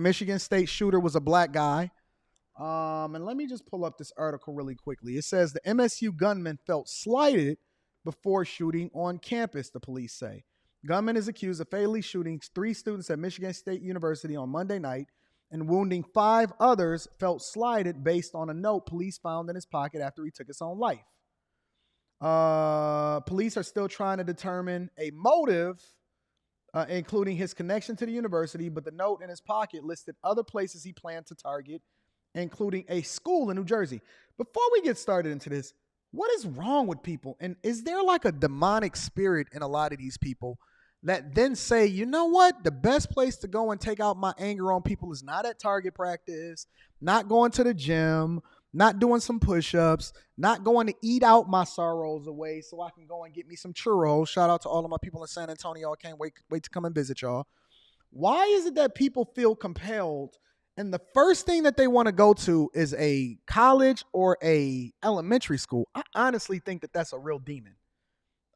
Michigan State shooter was a black guy. And let me just pull up this article really quickly. It says the MSU gunman felt slighted before shooting on campus, the police say. Gunman is accused of fatally shooting 3 students at Michigan State University on Monday night and wounding 5 others, felt slighted based on a note police found in his pocket after he took his own life. Police are still trying to determine a motive, including his connection to the university, but the note in his pocket listed other places he planned to target, including a school in New Jersey. Before we get started into this, what is wrong with people? And is there like a demonic spirit in a lot of these people that then say, you know what? The best place to go and take out my anger on people is not at target practice, not going to the gym, not doing some push-ups, not going to eat out my sorrows away so I can go and get me some churros. Shout out to all of my people in San Antonio. I can't wait to come and visit y'all. Why is it that people feel compelled and the first thing that they want to go to is a college or a elementary school? I honestly think that that's a real demon.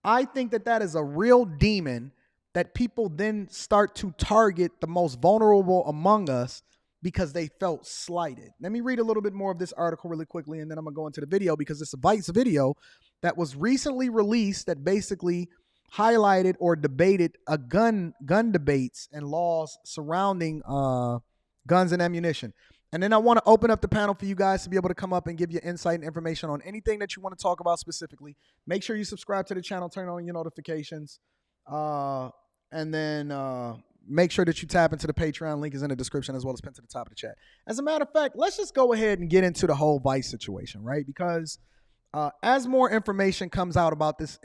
I think that that is a real demon that people then start to target the most vulnerable among us because they felt slighted. Let me read a little bit more of this article really quickly, and then I'm going to go into the video because it's a Vice video that was recently released that basically highlighted or debated a gun debates and laws surrounding guns and ammunition. And then I want to open up the panel for you guys to be able to come up and give you insight and information on anything that you want to talk about specifically. Make sure you subscribe to the channel, turn on your notifications, and then make sure that you tap into the Patreon. Link is in the description as well as pinned to the top of the chat. As a matter of fact, let's just go ahead and get into the whole Vice situation, right? Because as more information comes out about this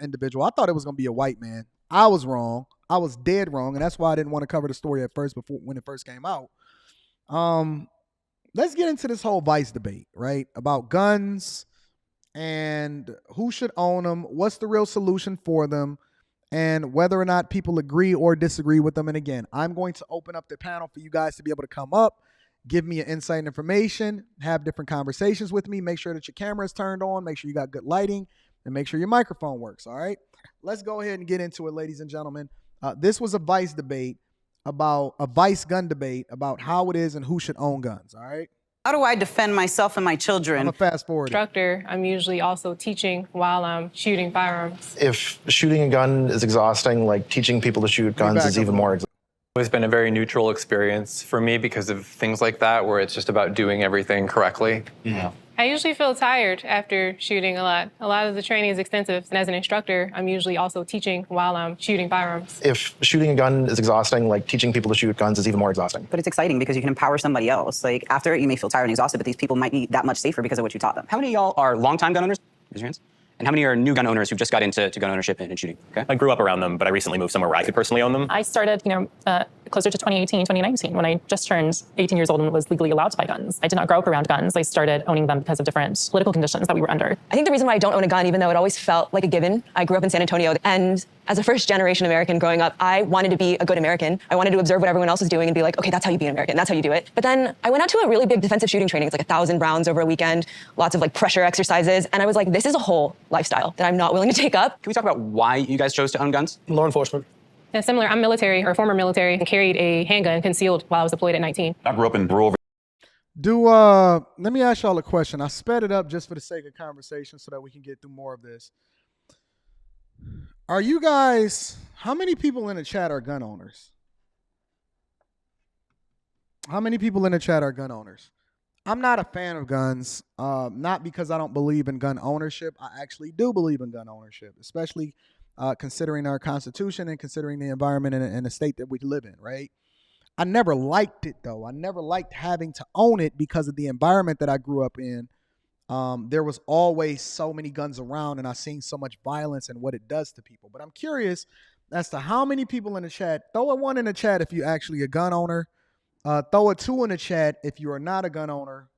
individual, I thought it was going to be a white man. I was wrong. I was dead wrong, and that's why I didn't want to cover the story at first when it first came out. Let's get into this whole Vice debate, right? About guns and who should own them, what's the real solution for them, and whether or not people agree or disagree with them. And again, I'm going to open up the panel for you guys to be able to come up, give me your insight and information, have different conversations with me. Make sure that your camera is turned on, make sure you got good lighting, and make sure your microphone works, all right? Let's go ahead and get into it, ladies and gentlemen. This was a Vice debate about a Vice gun debate about how it is and who should own guns, all right? How do I defend myself and my children? I'm a fast forward. Instructor, I'm usually also teaching while I'm shooting firearms. If shooting a gun is exhausting, like teaching people to shoot guns is even more exhausting. It's been a very neutral experience for me because of things like that, where it's just about doing everything correctly. Yeah. I usually feel tired after shooting a lot. A lot of the training is extensive, and as an instructor, I'm usually also teaching while I'm shooting firearms. If shooting a gun is exhausting, like teaching people to shoot guns is even more exhausting. But it's exciting because you can empower somebody else. Like after it, you may feel tired and exhausted, but these people might be that much safer because of what you taught them. How many of y'all are longtime gun owners? Raise your hands. And how many are new gun owners who just got into gun ownership and shooting? Okay. I grew up around them, but I recently moved somewhere where I could personally own them. I started, closer to 2018, 2019, when I just turned 18 years old and was legally allowed to buy guns. I did not grow up around guns. I started owning them because of different political conditions that we were under. I think the reason why I don't own a gun, even though it always felt like a given, I grew up in San Antonio, and as a first-generation American growing up, I wanted to be a good American. I wanted to observe what everyone else was doing and be like, okay, that's how you be an American. That's how you do it. But then I went out to a really big defensive shooting training. It's like 1,000 rounds over a weekend, lots of pressure exercises. And I was like, this is a whole lifestyle that I'm not willing to take up. Can we talk about why you guys chose to own guns? Law enforcement. Yeah, similar, I'm military or former military and carried a handgun concealed while I was deployed at 19. I grew up in rural. Let me ask y'all a question. I sped it up just for the sake of conversation so that we can get through more of this. Are you guys, how many people in the chat are gun owners? How many people in the chat are gun owners? I'm not a fan of guns, not because I don't believe in gun ownership. I actually do believe in gun ownership, especially considering our Constitution and considering the environment and the state that we live in, right? I never liked it, though. I never liked having to own it because of the environment that I grew up in. There was always so many guns around, and I've seen so much violence and what it does to people. But I'm curious as to how many people in the chat. Throw a 1 in the chat if you're actually a gun owner. Throw a 2 in the chat if you are not a gun owner.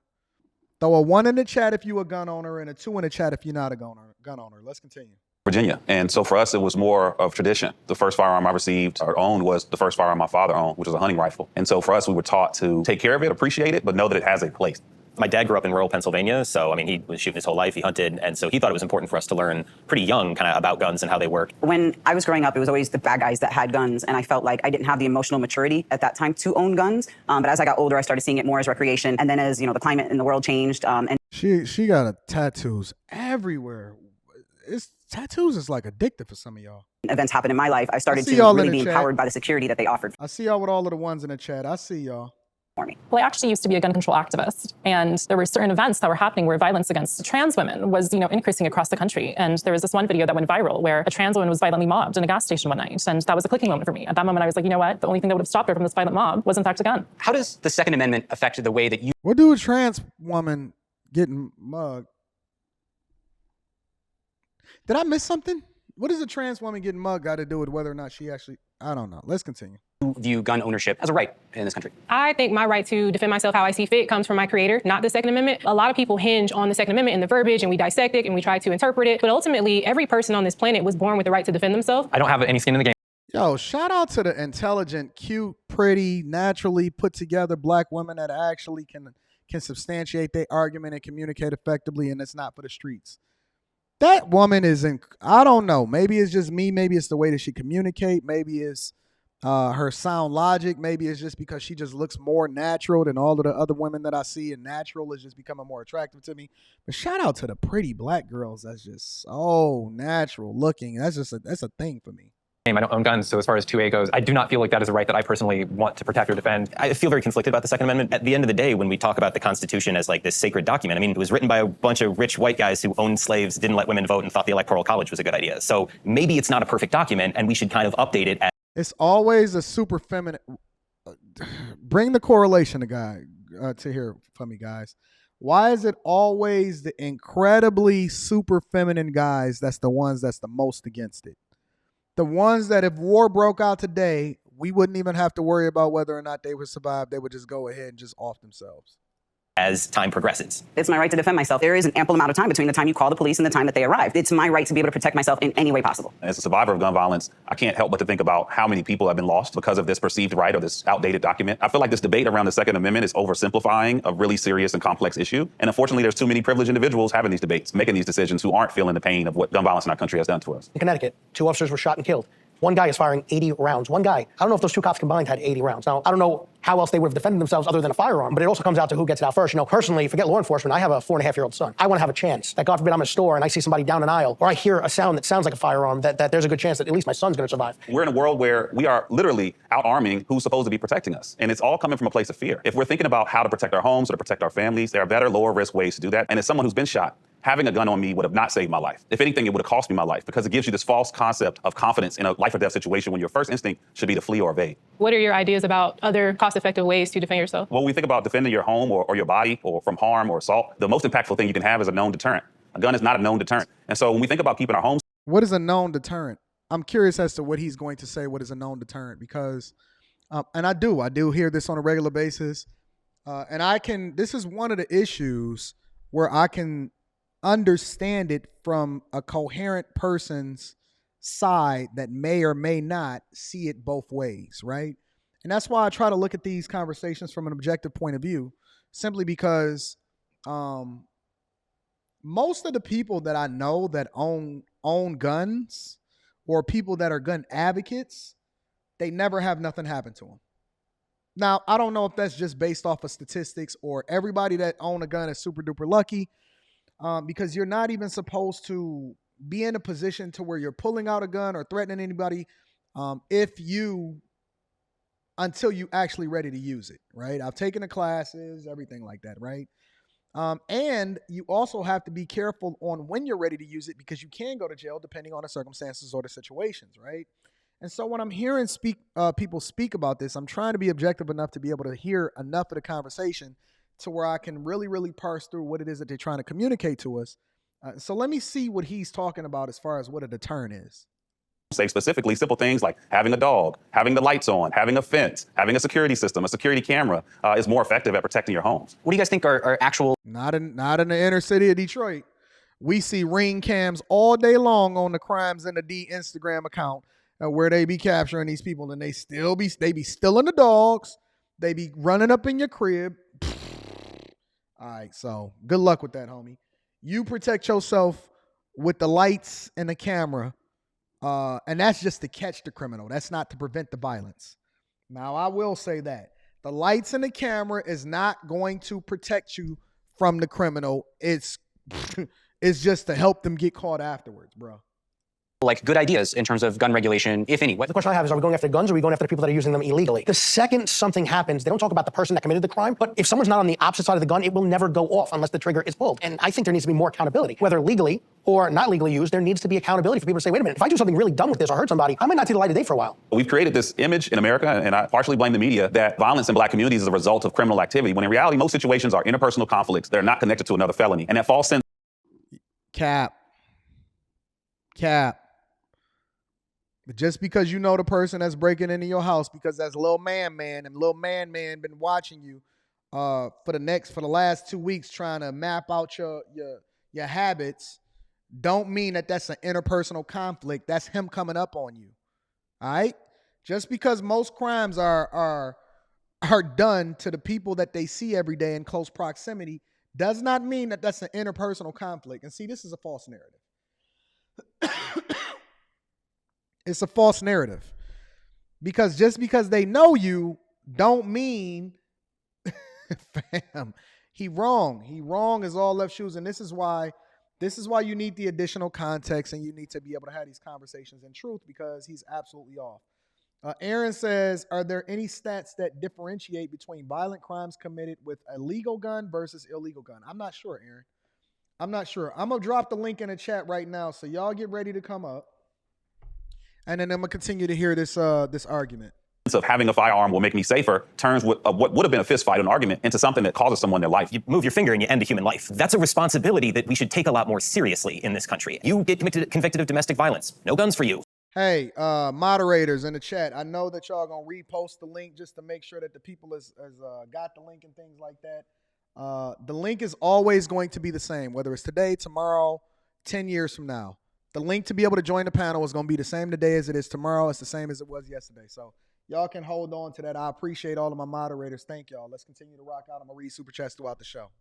Throw a 1 in the chat if you're a gun owner, and a 2 in the chat if you're not a gun owner. Let's continue. Virginia. And so for us, it was more of tradition. The first firearm I received or owned was the first firearm my father owned, which was a hunting rifle. And so for us, we were taught to take care of it, appreciate it, but know that it has a place. My dad grew up in rural Pennsylvania, so I mean, he was shooting his whole life. He hunted, and so he thought it was important for us to learn pretty young, kind of about guns and how they work. When I was growing up, it was always the bad guys that had guns, and I felt like I didn't have the emotional maturity at that time to own guns. But as I got older, I started seeing it more as recreation, and then as the climate in the world changed, and She got tattoos everywhere. Tattoos is like addictive for some of y'all. events happened in my life, I started see to y'all in really the be chat. empowered by the security that they offered I see y'all with all of the ones in the chat. I see y'all. for me. Well, I actually used to be a gun control activist, and there were certain events that were happening where violence against trans women was, increasing across the country. And there was this one video that went viral where a trans woman was violently mobbed in a gas station one night, and that was a clicking moment for me. At that moment, I was like, you know what? The only thing that would have stopped her from this violent mob was, in fact, a gun. How does the Second Amendment affect the way that you What do a trans woman getting mugged? Did I miss something? What does a trans woman getting mugged got to do with whether or not she actually? I don't know. Let's continue. view gun ownership as a right in this country? I think my right to defend myself how I see fit comes from my creator, not the Second Amendment. A lot of people hinge on the Second Amendment and the verbiage, and we dissect it and we try to interpret it. But ultimately, every person on this planet was born with the right to defend themselves. I don't have any skin in the game. Yo, shout out to the intelligent, cute, pretty, naturally put together black women that actually can substantiate their argument and communicate effectively, and it's not for the streets. That woman is I don't know. Maybe it's just me. Maybe it's the way that she communicate. Maybe it's her sound logic. Maybe it's just because she just looks more natural than all of the other women that I see, and natural is just becoming more attractive to me. But shout out to the pretty black girls that's just so natural looking. That's a thing for me. I don't own guns, so as far as 2A goes, I do not feel like that is a right that I personally want to protect or defend. I feel very conflicted about the Second Amendment. At the end of the day, when we talk about the Constitution as like this sacred document, I mean, it was written by a bunch of rich white guys who owned slaves, didn't let women vote, and thought the Electoral College was a good idea. So maybe it's not a perfect document, and we should kind of update it. It's always a super feminine. Bring the correlation to here for me, guys. Why is it always the incredibly super feminine guys that's the ones that's the most against it? The ones that if war broke out today, we wouldn't even have to worry about whether or not they would survive. They would just go ahead and just off themselves. As time progresses. It's my right to defend myself. There is an ample amount of time between the time you call the police and the time that they arrive. It's my right to be able to protect myself in any way possible. As a survivor of gun violence, I can't help but to think about how many people have been lost because of this perceived right or this outdated document. I feel like this debate around the Second Amendment is oversimplifying a really serious and complex issue. And unfortunately, there's too many privileged individuals having these debates, making these decisions who aren't feeling the pain of what gun violence in our country has done to us. In Connecticut, 2 officers were shot and killed. One guy is firing 80 rounds. One guy. I don't know if those 2 cops combined had 80 rounds. Now, I don't know how else they would have defended themselves other than a firearm, but it also comes out to who gets it out first. Personally, forget law enforcement, I have a 4.5-year-old son. I want to have a chance that, God forbid, I'm in a store and I see somebody down an aisle, or I hear a sound that sounds like a firearm, that there's a good chance that at least my son's going to survive. We're in a world where we are literally out-arming who's supposed to be protecting us. And it's all coming from a place of fear. If we're thinking about how to protect our homes or to protect our families, there are better, lower-risk ways to do that. And as someone who's been shot, having a gun on me would have not saved my life. If anything, it would have cost me my life because it gives you this false concept of confidence in a life or death situation when your first instinct should be to flee or evade. What are your ideas about other cost-effective ways to defend yourself? When we think about defending your home or your body or from harm or assault, the most impactful thing you can have is a known deterrent. A gun is not a known deterrent. And so when we think about keeping our homes. What is a known deterrent? I'm curious as to what he's going to say, what is a known deterrent, because, and I do hear this on a regular basis. This is one of the issues where I can understand it from a coherent person's side that may or may not see it both ways, right? And that's why I try to look at these conversations from an objective point of view, simply because most of the people that I know that own guns or people that are gun advocates, they never have nothing happen to them. Now, I don't know if that's just based off of statistics or everybody that own a gun is super duper lucky. Because you're not even supposed to be in a position to where you're pulling out a gun or threatening anybody until you actually ready to use it, right? I've taken the classes, everything like that, right? And you also have to be careful on when you're ready to use it because you can go to jail depending on the circumstances or the situations, right? And so when I'm hearing people speak about this, I'm trying to be objective enough to be able to hear enough of the conversation to where I can really, really parse through what it is that they're trying to communicate to us. So let me see what he's talking about as far as what a deterrent is. Say specifically simple things like having a dog, having the lights on, having a fence, having a security system, a security camera is more effective at protecting your homes. What do you guys think are actual? Not in the inner city of Detroit. We see ring cams all day long on the Crimes in the D Instagram account where they be capturing these people, and they be stealing the dogs. They be running up in your crib. All right, so good luck with that, homie. You protect yourself with the lights and the camera, and that's just to catch the criminal. That's not to prevent the violence. Now, I will say that. The lights and the camera is not going to protect you from the criminal. It's just to help them get caught afterwards, bro. Like good ideas in terms of gun regulation, if any? The question I have is, are we going after guns or are we going after the people that are using them illegally? The second something happens, they don't talk about the person that committed the crime, but if someone's not on the opposite side of the gun, it will never go off unless the trigger is pulled. And I think there needs to be more accountability. Whether legally or not legally used, there needs to be accountability for people to say, wait a minute, if I do something really dumb with this or hurt somebody, I might not see the light of day for a while. We've created this image in America, and I partially blame the media, that violence in black communities is a result of criminal activity, when in reality, most situations are interpersonal conflicts that are not connected to another felony. And that false sense. Cap. But just because you know the person that's breaking into your house, because that's little man, and little man been watching you for the last 2 weeks trying to map out your habits, don't mean that that's an interpersonal conflict. That's him coming up on you. All right? Just because most crimes are done to the people that they see every day in close proximity does not mean that that's an interpersonal conflict. And see, this is a false narrative. It's a false narrative. Because just because they know you don't mean, fam, he wrong. He wrong is all left shoes. And this is why you need the additional context and you need to be able to have these conversations in truth, because he's absolutely off. Aaron says, are there any stats that differentiate between violent crimes committed with a legal gun versus illegal gun? I'm not sure, Aaron. I'm not sure. I'm going to drop the link in the chat right now, so y'all get ready to come up. And then I'm going to continue to hear this argument. Of having a firearm will make me safer turns what would have been a fist fight, an argument, into something that causes someone their life. You move your finger and you end a human life. That's a responsibility that we should take a lot more seriously in this country. You get convicted of domestic violence. No guns for you. Hey, moderators in the chat, I know that y'all going to repost the link just to make sure that the people has got the link and things like that. The link is always going to be the same, whether it's today, tomorrow, 10 years from now. The link to be able to join the panel is going to be the same today as it is tomorrow. It's the same as it was yesterday. So y'all can hold on to that. I appreciate all of my moderators. Thank y'all. Let's continue to rock out. I'm going to read super chats throughout the show.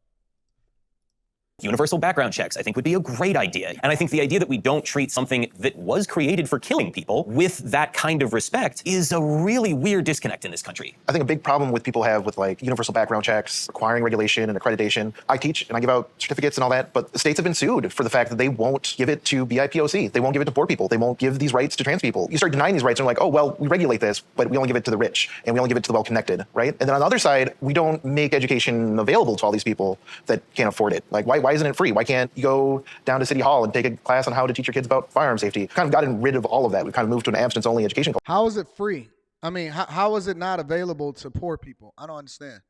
Universal background checks, I think, would be a great idea. And I think the idea that we don't treat something that was created for killing people with that kind of respect is a really weird disconnect in this country. I think a big problem with people have with like universal background checks, requiring regulation and accreditation. I teach and I give out certificates and all that, but the states have been sued for the fact that they won't give it to BIPOC. They won't give it to poor people. They won't give these rights to trans people. You start denying these rights and like, oh, well, we regulate this, but we only give it to the rich and we only give it to the well-connected, right? And then on the other side, we don't make education available to all these people that can't afford it. Like, why isn't it free? Why can't you go down to City Hall and take a class on how to teach your kids about firearm safety? Kind of gotten rid of all of that. We've kind of moved to an abstinence-only education. How is it free? I mean, how is it not available to poor people? I don't understand.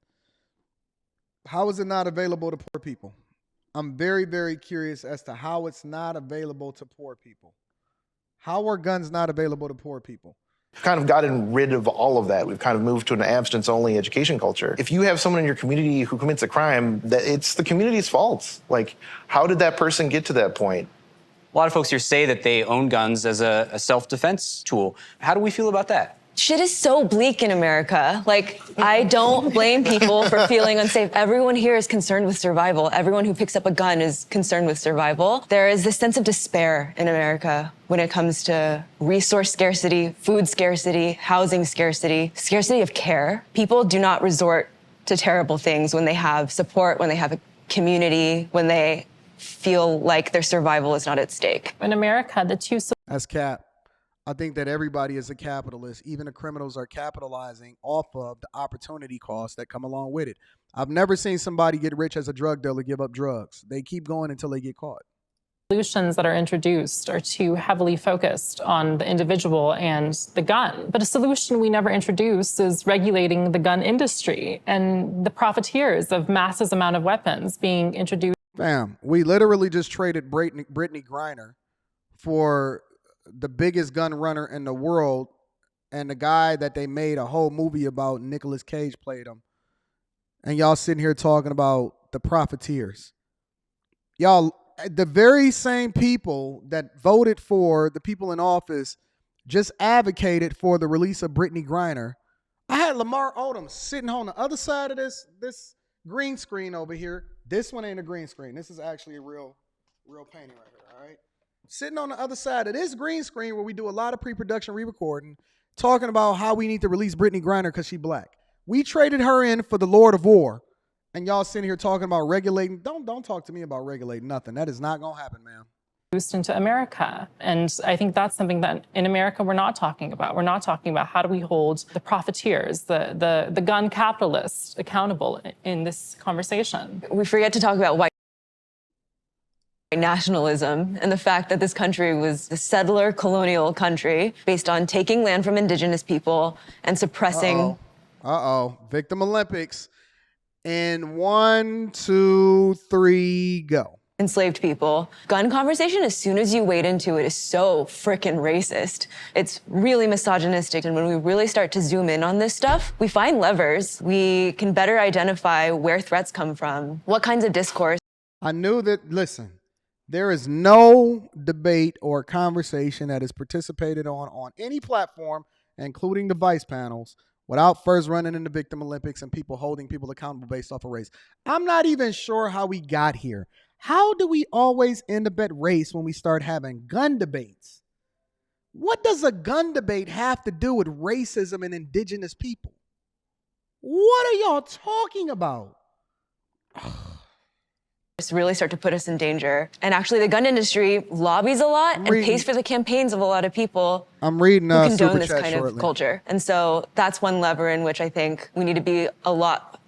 How is it not available to poor people? I'm very, very curious as to how it's not available to poor people. How are guns not available to poor people? We've kind of gotten rid of all of that. We've kind of moved to an abstinence-only education culture. If you have someone in your community who commits a crime, it's the community's fault. Like, how did that person get to that point? A lot of folks here say that they own guns as a self-defense tool. How do we feel about that? Shit is so bleak in America. Like, I don't blame people for feeling unsafe. Everyone here is concerned with survival. Everyone who picks up a gun is concerned with survival. There is this sense of despair in America when it comes to resource scarcity, food scarcity, housing scarcity, scarcity of care. People do not resort to terrible things when they have support, when they have a community, when they feel like their survival is not at stake. In America, the two... That's cap. I think that everybody is a capitalist. Even the criminals are capitalizing off of the opportunity costs that come along with it. I've never seen somebody get rich as a drug dealer give up drugs. They keep going until they get caught. Solutions that are introduced are too heavily focused on the individual and the gun. But a solution we never introduce is regulating the gun industry and the profiteers of massive amount of weapons being introduced. Fam, we literally just traded Brittany Griner for the biggest gun runner in the world, and the guy that they made a whole movie about, Nicolas Cage, played him. And y'all sitting here talking about the profiteers. Y'all, the very same people that voted for the people in office just advocated for the release of Brittany Griner. I had Lamar Odom sitting on the other side of this green screen over here. This one ain't a green screen. This is actually a real painting right here, all right? Sitting on the other side of this green screen where we do a lot of pre-production re-recording, talking about how we need to release Brittany Griner because she black. We traded her in for the Lord of War, and y'all sitting here talking about regulating. Don't talk to me about regulating nothing. That is not going to happen, man. Into America. And I think that's something that in America we're not talking about. We're not talking about how do we hold the profiteers, the gun capitalists accountable in this conversation. We forget to talk about white nationalism and the fact that this country was a settler colonial country based on taking land from indigenous people and suppressing. Victim Olympics. And 1, 2, 3, go. Enslaved people. Gun conversation, as soon as you wade into it, is so frickin' racist. It's really misogynistic. And when we really start to zoom in on this stuff, we find levers. We can better identify where threats come from, what kinds of discourse. I knew that, listen, there is no debate or conversation that is participated on any platform, including the vice panels, without first running into Victim Olympics and people holding people accountable based off of race. I'm not even sure how we got here. How do we always end up at race when we start having gun debates? What does a gun debate have to do with racism and indigenous people? What are y'all talking about? Really start to put us in danger. And actually the gun industry lobbies a lot and pays for the campaigns of a lot of people I'm reading who condone super this chat kind shortly. of culture. And so that's one lever in which I think we need to be put a lot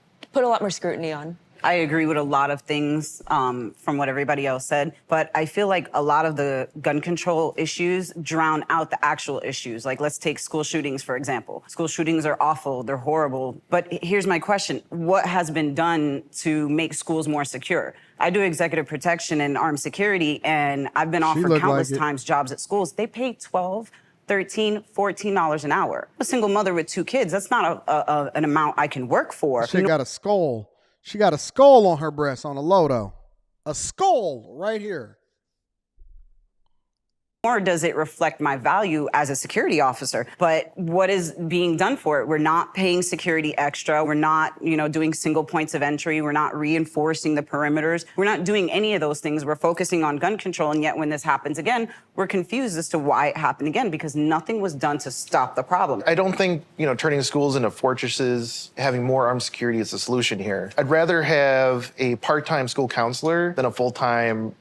more scrutiny on. I agree with a lot of things from what everybody else said, but I feel like a lot of the gun control issues drown out the actual issues. Like, let's take school shootings, for example. School shootings are awful, they're horrible. But here's my question. What has been done to make schools more secure? I do executive protection and armed security, and I've been offered countless times jobs at schools. They pay $12, $13, $14 an hour. A single mother with 2 kids, that's not an amount I can work for. She got a skull. She got a skull on her breast on a low, though. A skull right here. Or does it reflect my value as a security officer? But what is being done for it? We're not paying security extra. We're not, doing single points of entry. We're not reinforcing the perimeters. We're not doing any of those things. We're focusing on gun control. And yet when this happens again, we're confused as to why it happened again, because nothing was done to stop the problem. I don't think, turning schools into fortresses, having more armed security is the solution here. I'd rather have a part-time school counselor than a full-time,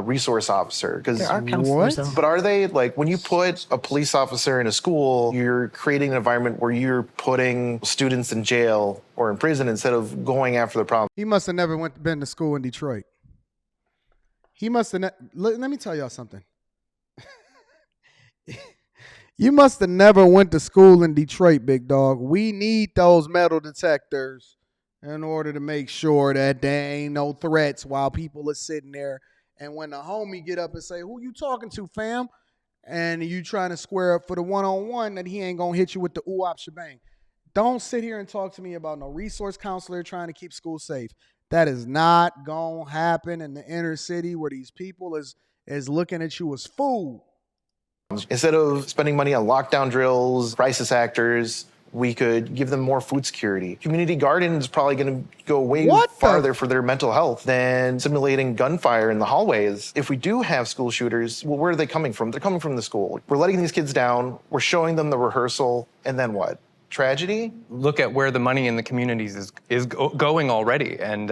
resource officer. Because there are counselors, though. But are they? Like, when you put a police officer in a school, you're creating an environment where you're putting students in jail or in prison instead of going after the problem. He must have never been to school in Detroit. He must have. Let me tell y'all something. You must have never went to school in Detroit, big dog. We need those metal detectors in order to make sure that there ain't no threats while people are sitting there. And when the homie get up and say, "Who you talking to, fam?" and you trying to square up for the one-on-one, that he ain't gonna hit you with the ooh-op shebang. Don't sit here and talk to me about no resource counselor trying to keep schools safe. That is not gonna happen in the inner city where these people is looking at you as food. Instead of spending money on lockdown drills, crisis actors, we could give them more food security. Community garden is probably going to go way farther for their mental health than simulating gunfire in the hallways. If we do have school shooters, well, where are they coming from? They're coming from the school. We're letting these kids down. We're showing them the rehearsal. And then what? Tragedy? Look at where the money in the communities is going already, and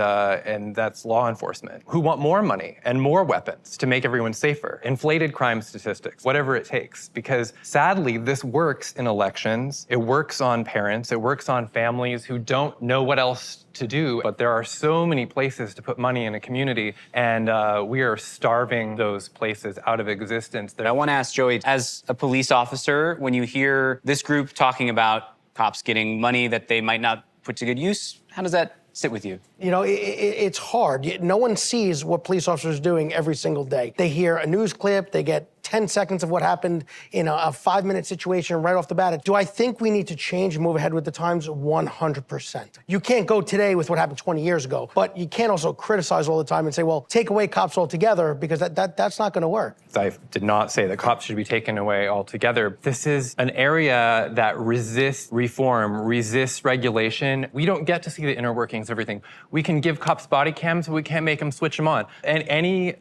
that's law enforcement, who want more money and more weapons to make everyone safer, inflated crime statistics, whatever it takes. Because sadly, this works in elections. It works on parents. It works on families who don't know what else to do. But there are so many places to put money in a community, and we are starving those places out of existence. I want to ask Joey, as a police officer, when you hear this group talking about cops getting money that they might not put to good use, how does that sit with you? You know, it's hard. No one sees what police officers are doing every single day. They hear a news clip, they get 10 seconds of what happened in a 5-minute situation right off the bat. Do I think we need to change and move ahead with the times? 100%. You can't go today with what happened 20 years ago, but you can't also criticize all the time and say, well, take away cops altogether, because that's not going to work. I did not say that cops should be taken away altogether. This is an area that resists reform, resists regulation. We don't get to see the inner workings of everything. We can give cops body cams, but we can't make them switch them on. And any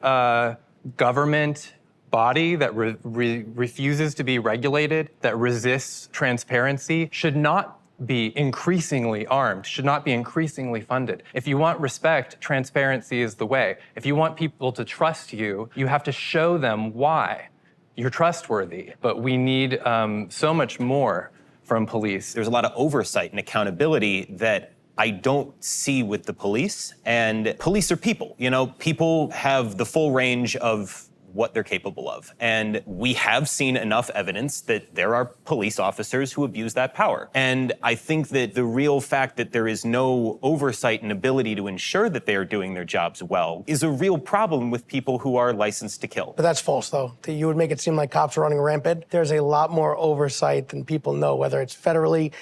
government body that refuses to be regulated, that resists transparency, should not be increasingly armed, should not be increasingly funded. If you want respect, transparency is the way. If you want people to trust you, you have to show them why you're trustworthy. But we need so much more from police. There's a lot of oversight and accountability that I don't see with the police. And police are people. You know, people have the full range of what they're capable of. And we have seen enough evidence that there are police officers who abuse that power. And I think that the real fact that there is no oversight and ability to ensure that they are doing their jobs well is a real problem with people who are licensed to kill. But that's false, though. You would make it seem like cops are running rampant. There's a lot more oversight than people know, whether it's federally,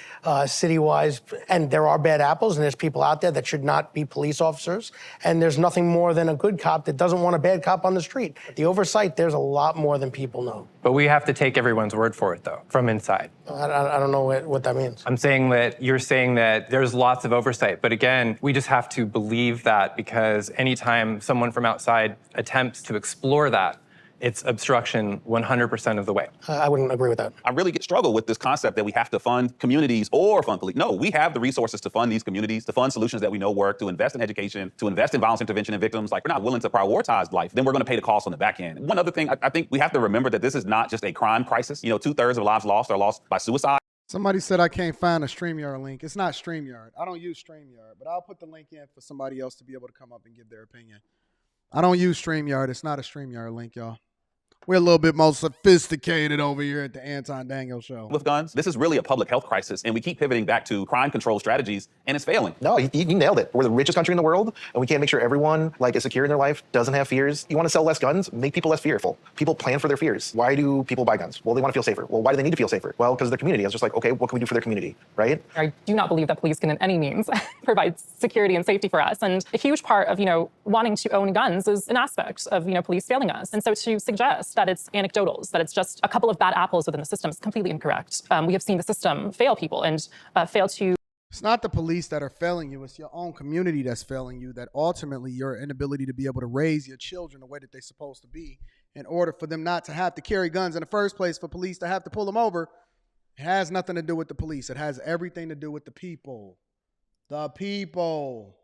city-wise, and there are bad apples, and there's people out there that should not be police officers, and there's nothing more than a good cop that doesn't want a bad cop on the street. The oversight, there's a lot more than people know. But we have to take everyone's word for it, though, from inside. I don't know what that means. I'm saying that you're saying that there's lots of oversight. But again, we just have to believe that, because anytime someone from outside attempts to explore that, it's obstruction 100% of the way. I wouldn't agree with that. I really struggle with this concept that we have to fund communities or fund police. No, we have the resources to fund these communities, to fund solutions that we know work, to invest in education, to invest in violence intervention in victims. Like, we're not willing to prioritize life, then we're going to pay the cost on the back end. One other thing, I think we have to remember that this is not just a crime crisis. You know, 2/3 of lives lost are lost by suicide. Somebody said I can't find a StreamYard link. It's not StreamYard. I don't use StreamYard, but I'll put the link in for somebody else to be able to come up and give their opinion. I don't use StreamYard. It's not a StreamYard link, y'all. We're a little bit more sophisticated over here at the Anton Daniels Show. With guns, this is really a public health crisis, and we keep pivoting back to crime control strategies, and it's failing. No, you nailed it. We're the richest country in the world, and we can't make sure everyone is secure in their life, doesn't have fears. You want to sell less guns? Make people less fearful. People plan for their fears. Why do people buy guns? Well, they want to feel safer. Well, why do they need to feel safer? Well, because of their community. I was just like, okay, what can we do for their community, right? I do not believe that police can in any means provide security and safety for us. And a huge part of, wanting to own guns is an aspect of, police failing us. And so to suggest that it's anecdotal, that it's just a couple of bad apples within the system is completely incorrect. We have seen the system fail people and fail to... It's not the police that are failing you. It's your own community that's failing you, that ultimately your inability to be able to raise your children the way that they're supposed to be in order for them not to have to carry guns in the first place, for police to have to pull them over. It has nothing to do with the police. It has everything to do with the people. The people.